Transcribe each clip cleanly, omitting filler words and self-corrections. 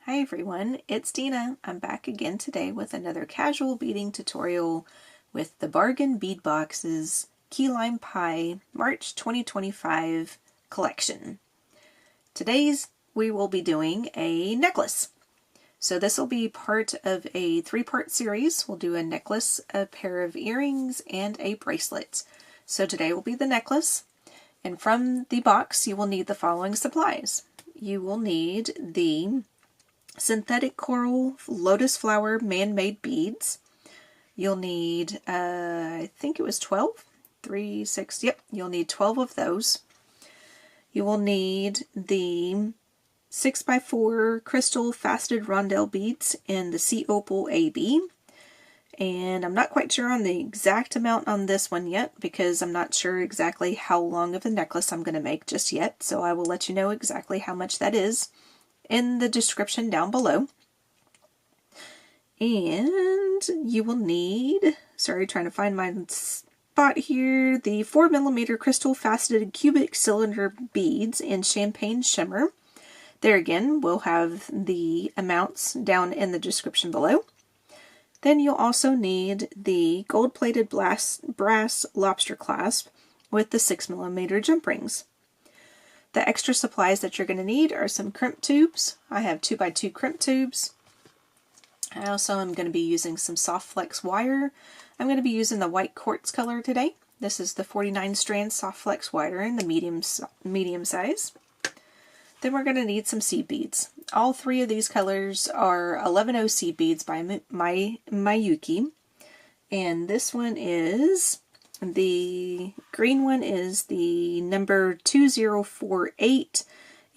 Hi everyone, it's Dina. I'm back again today with another casual beading tutorial with the Bargain Bead Box's Key Lime Pie March 2025 collection. Today's we will be doing a necklace. So this will be part of a three-part series. We'll do a necklace, a pair of earrings, and a bracelet. So today will be the necklace, and from the box you will need the following supplies. You will need the synthetic coral lotus flower man-made beads. You'll need, I think it was 12? 3, 6, yep, you'll need 12 of those. You will need the 6x4 crystal faceted rondelle beads in the Sea Opal AB. And I'm not quite sure on the exact amount on this one yet because I'm not sure exactly how long of a necklace I'm going to make just yet. So I will let you know exactly how much that is in the description down below. And you will need, sorry, trying to find my spot here, the 4mm crystal faceted cubic cylinder beads in champagne shimmer. There again, we'll have the amounts down in the description below. Then you'll also need the gold-plated brass lobster clasp with the 6mm jump rings. The extra supplies that you're going to need are some crimp tubes. I have 2x2 crimp tubes. I also am going to be using some soft flex wire. I'm going to be using the white quartz color today. This is the 49 strand soft flex wire in the medium size. Then we're going to need some seed beads. All three of these colors are 11O seed beads by Miyuki. And this one is, the green one is the number 2048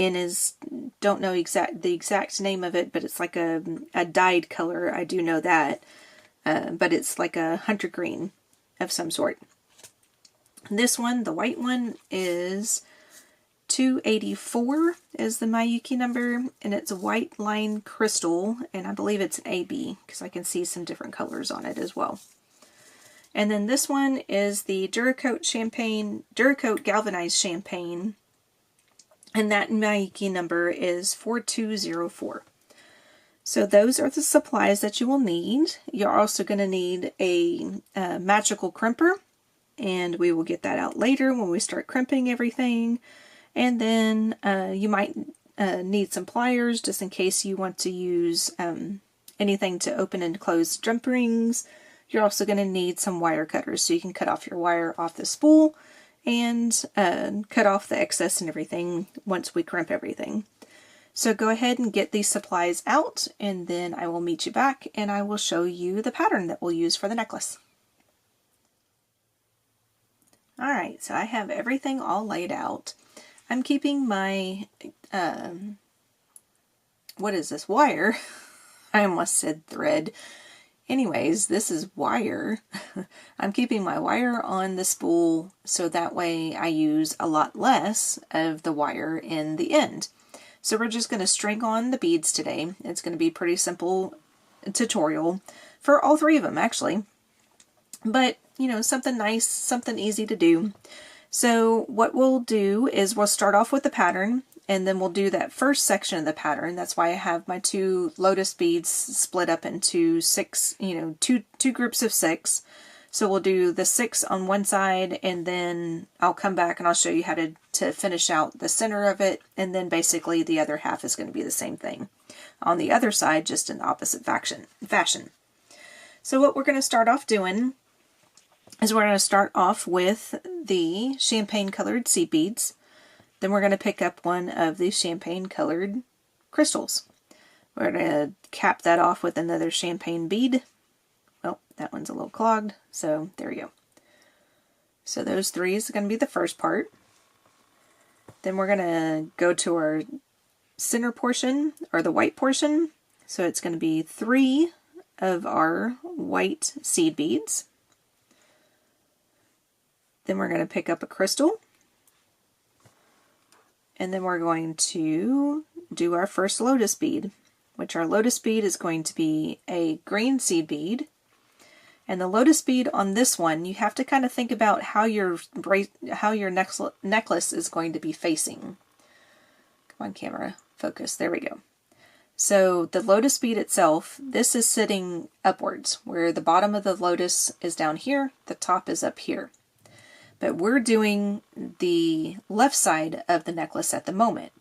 and is, don't know the exact name of it, but it's like a dyed color. I do know that. But it's like a hunter green of some sort. This one, the white one, is 284 is the Miyuki number, and it's a white line crystal, and I believe it's an AB because I can see some different colors on it as well. And then this one is the Duracoat galvanized champagne, and that Miyuki number is 4204. So those are the supplies that you will need. You're also going to need a magical crimper, and we will get that out later when we start crimping everything. And then you might need some pliers just in case you want to use anything to open and close jump rings. You're also going to need some wire cutters so you can cut off your wire off the spool and cut off the excess and everything once we crimp everything. So go ahead and get these supplies out, and then I will meet you back and I will show you the pattern that we'll use for the necklace. Alright, so I have everything all laid out. I'm keeping my, what is this, wire? I almost said thread. Anyways, this is wire. I'm keeping my wire on the spool so that way I use a lot less of the wire in the end. So we're just going to string on the beads today. It's going to be a pretty simple tutorial for all three of them actually. But, you know, something nice, something easy to do. So what we'll do is we'll start off with the pattern, and then we'll do that first section of the pattern. That's why I have my two lotus beads split up into two groups of 6. So we'll do the 6 on one side, and then I'll come back and I'll show you how to finish out the center of it, and then basically the other half is going to be the same thing on the other side, just in the opposite fashion. So what we're going to start off doing is we're going to start off with the champagne colored seed beads. Then we're going to pick up one of the champagne colored crystals. We're going to cap that off with another champagne bead. Well, that one's a little clogged, so there we go. So those three is going to be the first part. Then we're going to go to our center portion, or the white portion. So it's going to be 3 of our white seed beads. Then we're going to pick up a crystal, and then we're going to do our first lotus bead, which our lotus bead is going to be a green seed bead. And the lotus bead on this one, you have to kind of think about how your necklace is going to be facing. Come on, camera, focus. There we go. So the lotus bead itself, this is sitting upwards, where the bottom of the lotus is down here, the top is up here. But we're doing the left side of the necklace at the moment.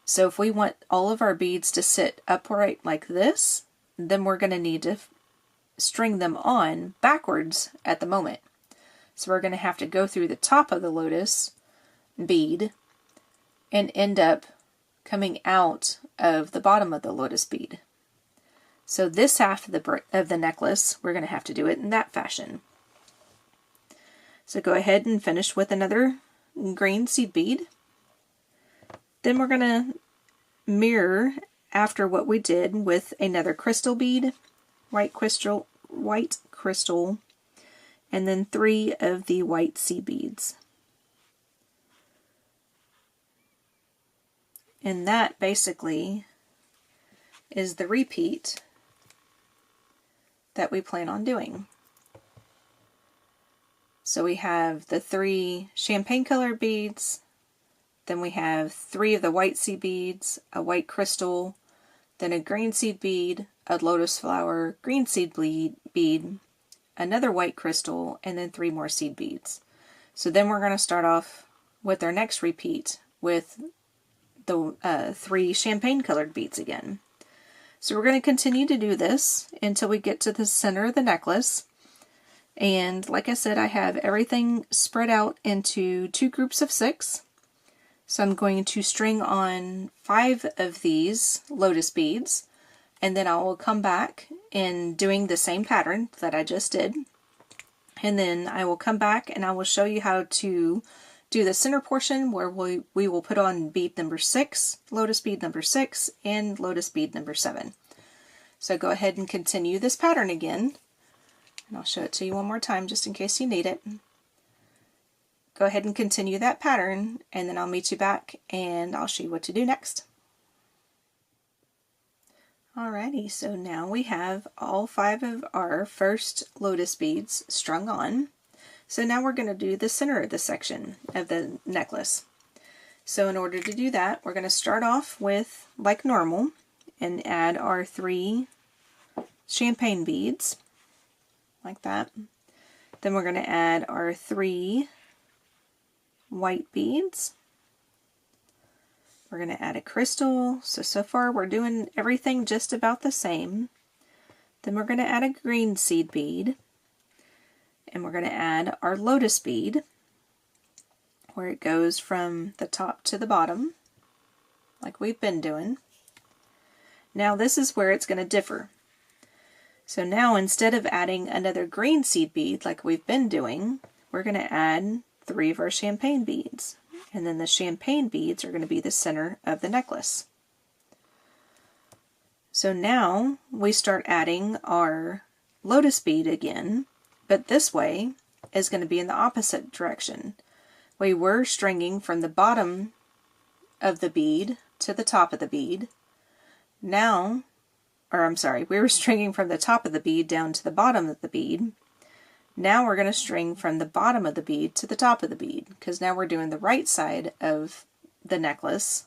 So if we want all of our beads to sit upright like this, then we're going to need to string them on backwards at the moment. So we're going to have to go through the top of the lotus bead and end up coming out of the bottom of the lotus bead. So this half of the necklace, we're going to have to do it in that fashion. So go ahead and finish with another green seed bead. Then we're going to mirror after what we did with another crystal bead, white crystal, and then 3 of the white seed beads. And that basically is the repeat that we plan on doing. So we have the 3 champagne colored beads, then we have 3 of the white seed beads, a white crystal, then a green seed bead, a lotus flower, green seed bead, another white crystal, and then 3 more seed beads. So then we're going to start off with our next repeat with the 3 champagne colored beads again. So we're going to continue to do this until we get to the center of the necklace. And like I said, I have everything spread out into 2 groups of 6. So I'm going to string on 5 of these lotus beads, and then I will come back in doing the same pattern that I just did. And then I will come back and I will show you how to do the center portion where we will put on bead number 6, lotus bead number 6, and lotus bead number 7. So go ahead and continue this pattern again. And I'll show it to you one more time just in case you need it. Go ahead and continue that pattern, and then I'll meet you back and I'll show you what to do next. Alrighty, so now we have all 5 of our first lotus beads strung on. So now we're going to do the center of the section of the necklace. So in order to do that, we're going to start off with, like normal, and add our 3 champagne beads, like that. Then we're going to add our 3 white beads. We're going to add a crystal. So far we're doing everything just about the same. Then we're going to add a green seed bead. And we're going to add our lotus bead, where it goes from the top to the bottom, like we've been doing. Now this is where it's going to differ. So now instead of adding another green seed bead like we've been doing, we're going to add 3 of our champagne beads. And then the champagne beads are going to be the center of the necklace. So now we start adding our lotus bead again, but this way is going to be in the opposite direction. We were stringing from the bottom of the bead to the top of the bead. Now, we were stringing from the top of the bead down to the bottom of the bead. Now we're going to string from the bottom of the bead to the top of the bead, because now we're doing the right side of the necklace,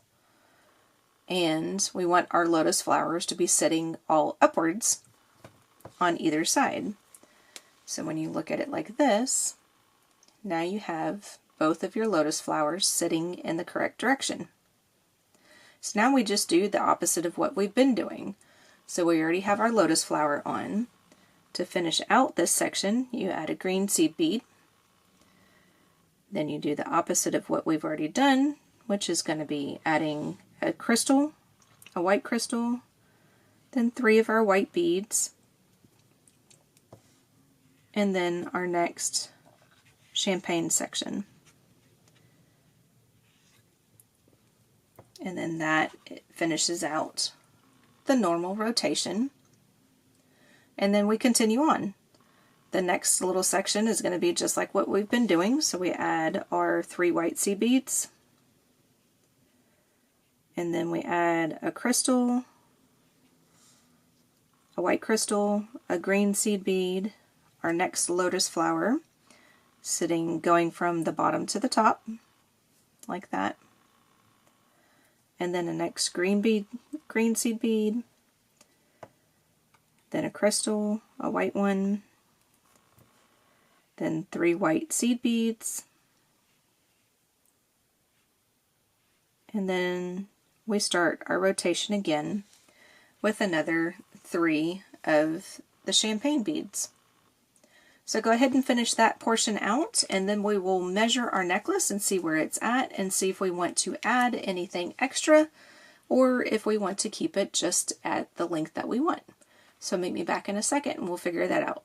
and we want our lotus flowers to be sitting all upwards on either side. So when you look at it like this, now you have both of your lotus flowers sitting in the correct direction. So now we just do the opposite of what we've been doing. So we already have our lotus flower on. To finish out this section, you add a green seed bead. Then you do the opposite of what we've already done, which is going to be adding a crystal, a white crystal, then 3 of our white beads, and then our next champagne section. And then that finishes out the normal rotation. And then we continue on. The next little section is going to be just like what we've been doing. So we add our 3 white seed beads. And then we add a crystal, a white crystal, a green seed bead, our next lotus flower, going from the bottom to the top, like that. And then the next green seed bead, then a crystal, a white one, then 3 white seed beads, and then we start our rotation again with another 3 of the champagne beads. So go ahead and finish that portion out, and then we will measure our necklace and see where it's at and see if we want to add anything extra or if we want to keep it just at the length that we want. So meet me back in a second and we'll figure that out.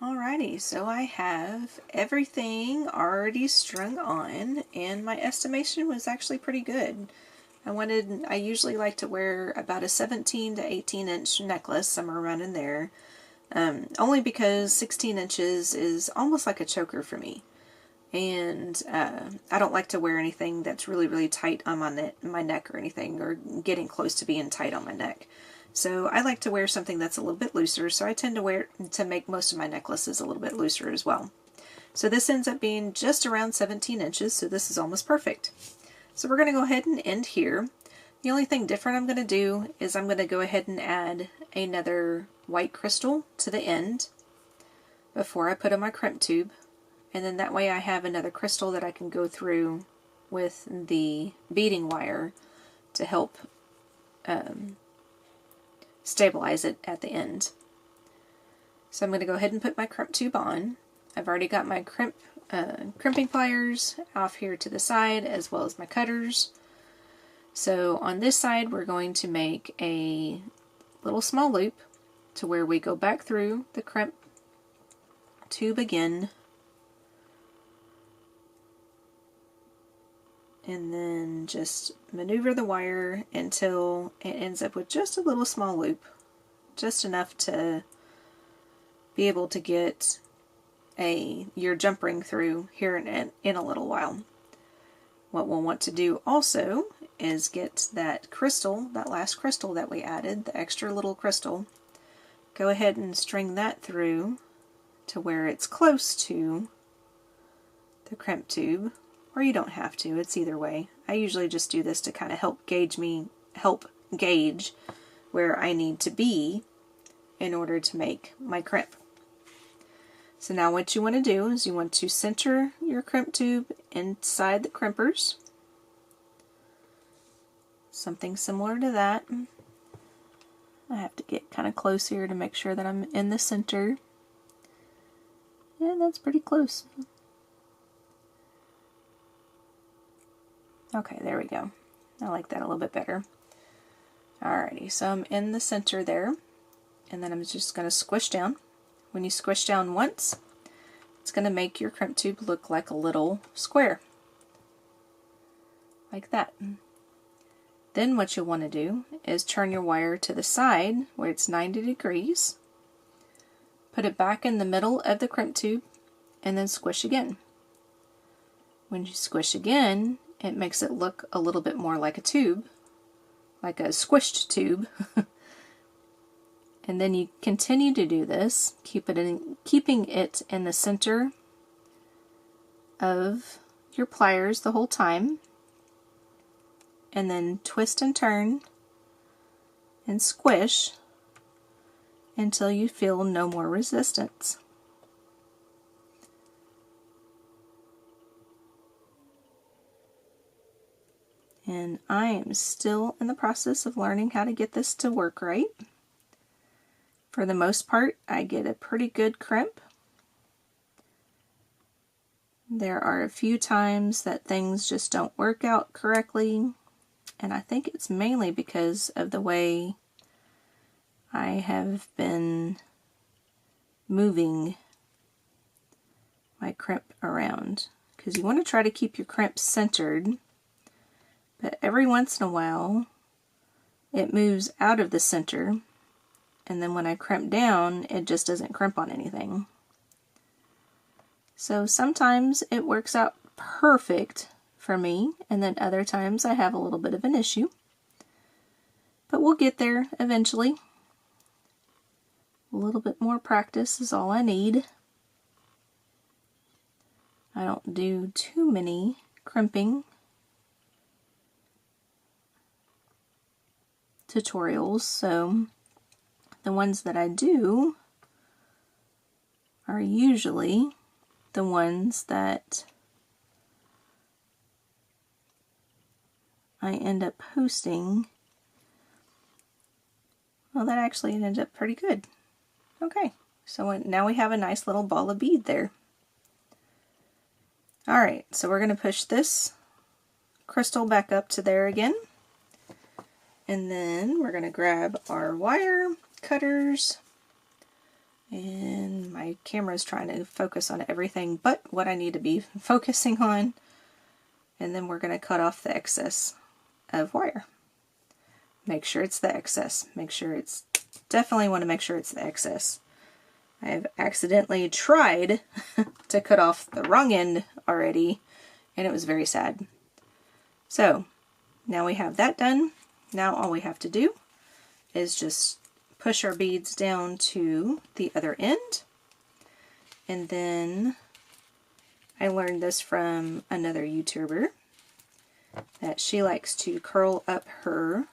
Alrighty, so I have everything already strung on, and my estimation was actually pretty good. I usually like to wear about a 17 to 18 inch necklace, somewhere around in there. Only because 16 inches is almost like a choker for me. And I don't like to wear anything that's really tight on my neck or anything, or getting close to being tight on my neck. So I like to wear something that's a little bit looser, so I tend to make most of my necklaces a little bit looser as well. So this ends up being just around 17 inches, so this is almost perfect. So we're going to go ahead and end here. The only thing different I'm going to do is I'm going to go ahead and add another white crystal to the end before I put in my crimp tube, and then that way I have another crystal that I can go through with the beading wire to help stabilize it at the end. So I'm going to go ahead and put my crimp tube on. I've already got my crimping pliers off here to the side, as well as my cutters. So on this side we're going to make a little small loop to where we go back through the crimp tube again, and then just maneuver the wire until it ends up with just a little small loop, just enough to be able to get your jump ring through here in a little while. What we'll want to do also is get that crystal, that last crystal that we added, the extra little crystal, go ahead and string that through to where it's close to the crimp tube, or you don't have to, it's either way. I usually just do this to kind of help gauge where I need to be in order to make my crimp. So now what you want to do is you want to center your crimp tube inside the crimpers. Something similar to that. I have to get kind of close here to make sure that I'm in the center. Yeah, that's pretty close. Okay, there we go. I like that a little bit better. Alrighty, so I'm in the center there, and then I'm just going to squish down. When you squish down once, it's going to make your crimp tube look like a little square. Like that. Then what you'll want to do is turn your wire to the side where it's 90 degrees, put it back in the middle of the crimp tube, and then squish again. When you squish again, it makes it look a little bit more like a tube, like a squished tube. And then you continue to do this, keeping it in the center of your pliers the whole time, and then twist and turn and squish until you feel no more resistance. And I am still in the process of learning how to get this to work right. For the most part, I get a pretty good crimp. There are a few times that things just don't work out correctly, and I think it's mainly because of the way I have been moving my crimp around. Because you want to try to keep your crimp centered, but every once in a while it moves out of the center, and then when I crimp down, it just doesn't crimp on anything. So sometimes it works out perfect for me, and then other times I have a little bit of an issue. But we'll get there eventually. A little bit more practice is all I need. I don't do too many crimping. tutorials, so the ones that I do are usually the ones that I end up posting. Well, that actually ended up pretty good. Okay, so now we have a nice little ball of bead there. Alright, so we're going to push this crystal back up to there again. And then we're going to grab our wire cutters. And my camera's trying to focus on everything but what I need to be focusing on. And then we're going to cut off the excess of wire. Make sure it's the excess. Definitely want to make sure it's the excess. I have accidentally tried to cut off the wrong end already, and it was very sad. So now we have that done. Now all we have to do is just push our beads down to the other end. And then I learned this from another YouTuber, that she likes to curl up her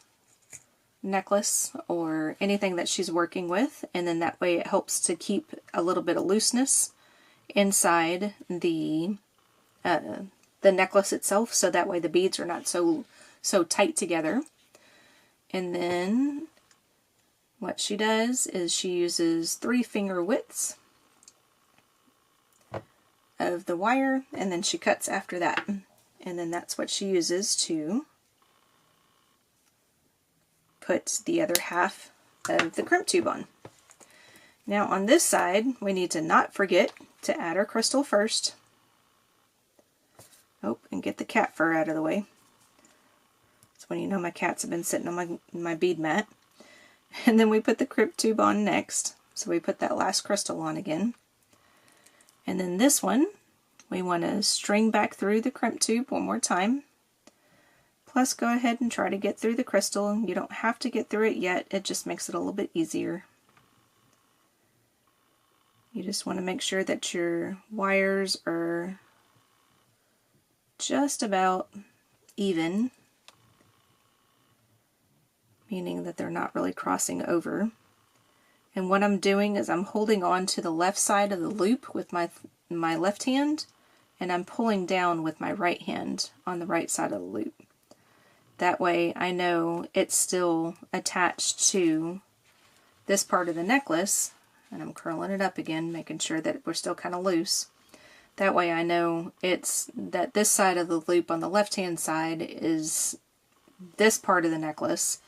necklace or anything that she's working with, and then that way it helps to keep a little bit of looseness inside the necklace itself, so that way the beads are not so tight together. And then what she does is she uses 3 finger widths of the wire, and then she cuts after that, and then that's what she uses to put the other half of the crimp tube on. Now on this side, we need to not forget to add our crystal first. Oh, and get the cat fur out of the way. That's when you know my cats have been sitting on my bead mat. And then we put the crimp tube on next. So we put that last crystal on again. And then this one, we want to string back through the crimp tube one more time. Plus go ahead and try to get through the crystal. You don't have to get through it yet, it just makes it a little bit easier. You just want to make sure that your wires are just about even, meaning that they're not really crossing over. And what I'm doing is I'm holding on to the left side of the loop with my left hand, and I'm pulling down with my right hand on the right side of the loop. That way I know it's still attached to this part of the necklace, and I'm curling it up again, making sure that we're still kind of loose. That way I know that this side of the loop on the left hand side is this part of the necklace,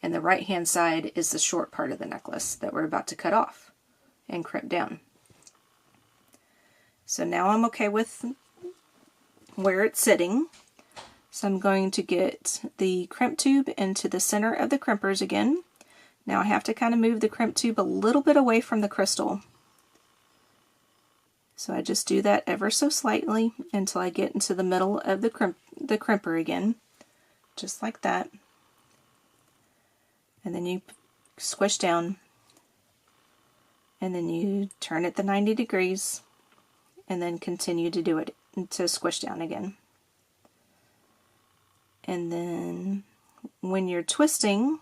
and the right hand side is the short part of the necklace that we're about to cut off and crimp down. So now I'm okay with where it's sitting. So I'm going to get the crimp tube into the center of the crimpers again. Now I have to kind of move the crimp tube a little bit away from the crystal. So I just do that ever so slightly until I get into the middle of the crimper again, just like that. And then you squish down, and then you turn it the 90 degrees, and then continue to do it to squish down again. And then when you're twisting,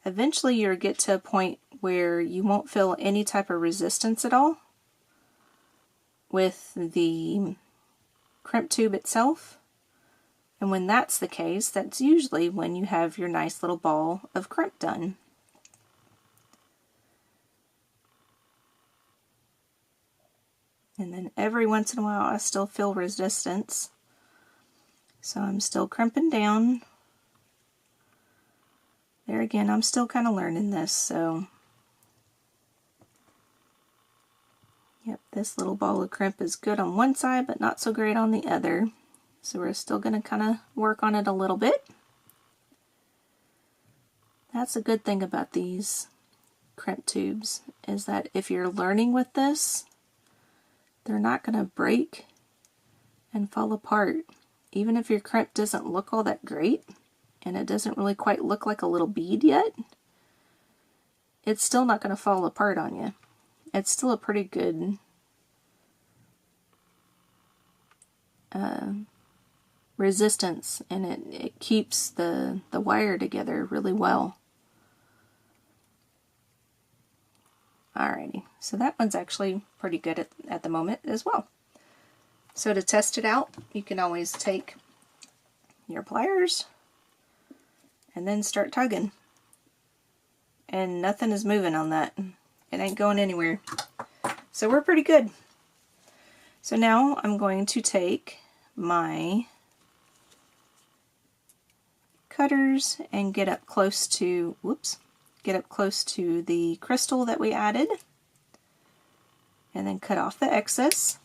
eventually you'll get to a point where you won't feel any type of resistance at all with the crimp tube itself. And when that's the case, that's usually when you have your nice little ball of crimp done. And then every once in a while I still feel resistance. So I'm still crimping down. There again, I'm still kind of learning this, so yep, this little ball of crimp is good on one side, but not so great on the other. So we're still going to kind of work on it a little bit. That's a good thing about these crimp tubes, is that if you're learning with this, they're not going to break and fall apart. Even if your crimp doesn't look all that great, and it doesn't really quite look like a little bead yet, it's still not going to fall apart on you. It's still a pretty good resistance, and it keeps the wire together really well. Alrighty, so that one's actually pretty good at the moment as well. So to test it out, you can always take your pliers and then start tugging. And nothing is moving on that. It ain't going anywhere. So we're pretty good. So now I'm going to take my cutters and get up close to, the crystal that we added, and then cut off the excess.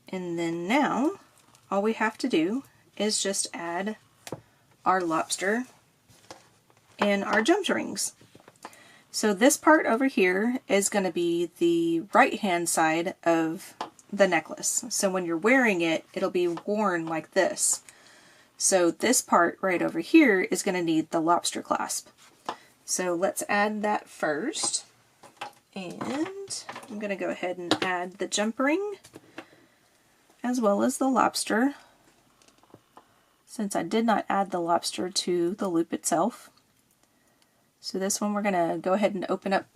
And then now all we have to do is just add our lobster and our jump rings. So this part over here is going to be the right hand side of the necklace. So when you're wearing it, it'll be worn like this. So this part right over here is going to need the lobster clasp. So let's add that first. And I'm going to go ahead and add the jump ring as well as the lobster, since I did not add the lobster to the loop itself. So this one we're going to go ahead and open up.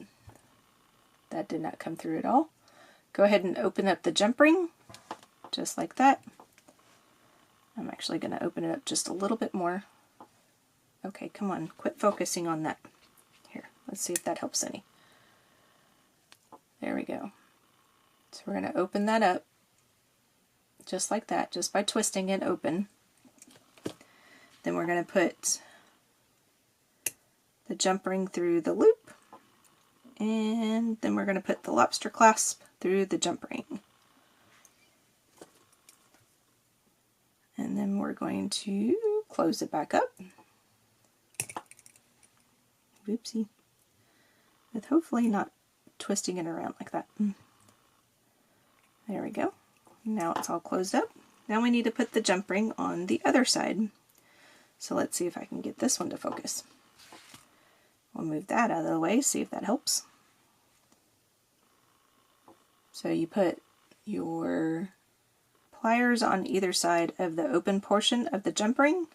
That did not come through at all. Go ahead and open up the jump ring, just like that. I'm actually going to open it up just a little bit more. Okay, come on, quit focusing on that. Here, let's see if that helps any. There we go. So we're going to open that up, just like that, just by twisting it open. Then we're going to put the jump ring through the loop, and then we're going to put the lobster clasp through the jump ring. And then we're going to close it back up. Oopsie. With hopefully not twisting it around like that. There we go. Now it's all closed up. Now we need to put the jump ring on the other side. So let's see if I can get this one to focus. We'll move that out of the way, see if that helps. So you put your pliers on either side of the open portion of the jump ring,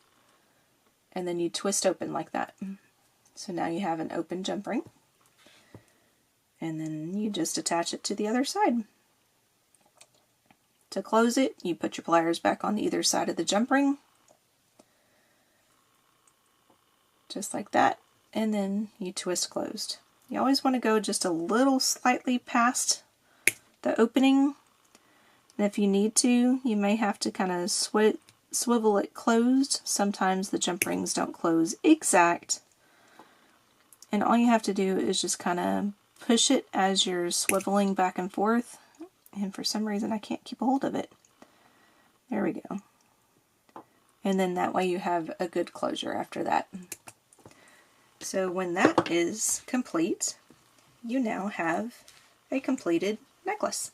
and then you twist open like that. So now you have an open jump ring, and then you just attach it to the other side. To close it, you put your pliers back on either side of the jump ring, just like that, and then you twist closed. You always want to go just a little slightly past the opening, and if you need to, you may have to kind of swivel it closed. Sometimes the jump rings don't close exact, and all you have to do is just kind of push it as you're swiveling back and forth, and for some reason I can't keep a hold of it. There we go. And then that way you have a good closure after that. So when that is complete, you now have a completed necklace.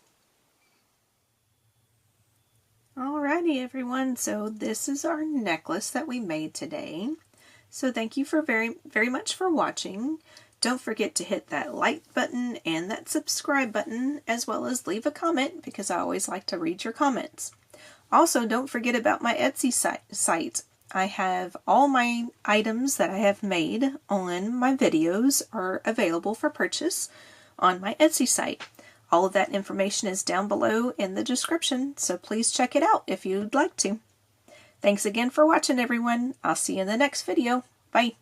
Alrighty everyone, so this is our necklace that we made today. So thank you for very much for watching. Don't forget to hit that like button and that subscribe button, as well as leave a comment, because I always like to read your comments. Also, don't forget about my Etsy site. I have all my items that I have made on my videos are available for purchase on my Etsy site. All of that information is down below in the description, so please check it out if you'd like to. Thanks again for watching everyone. I'll see you in the next video. Bye.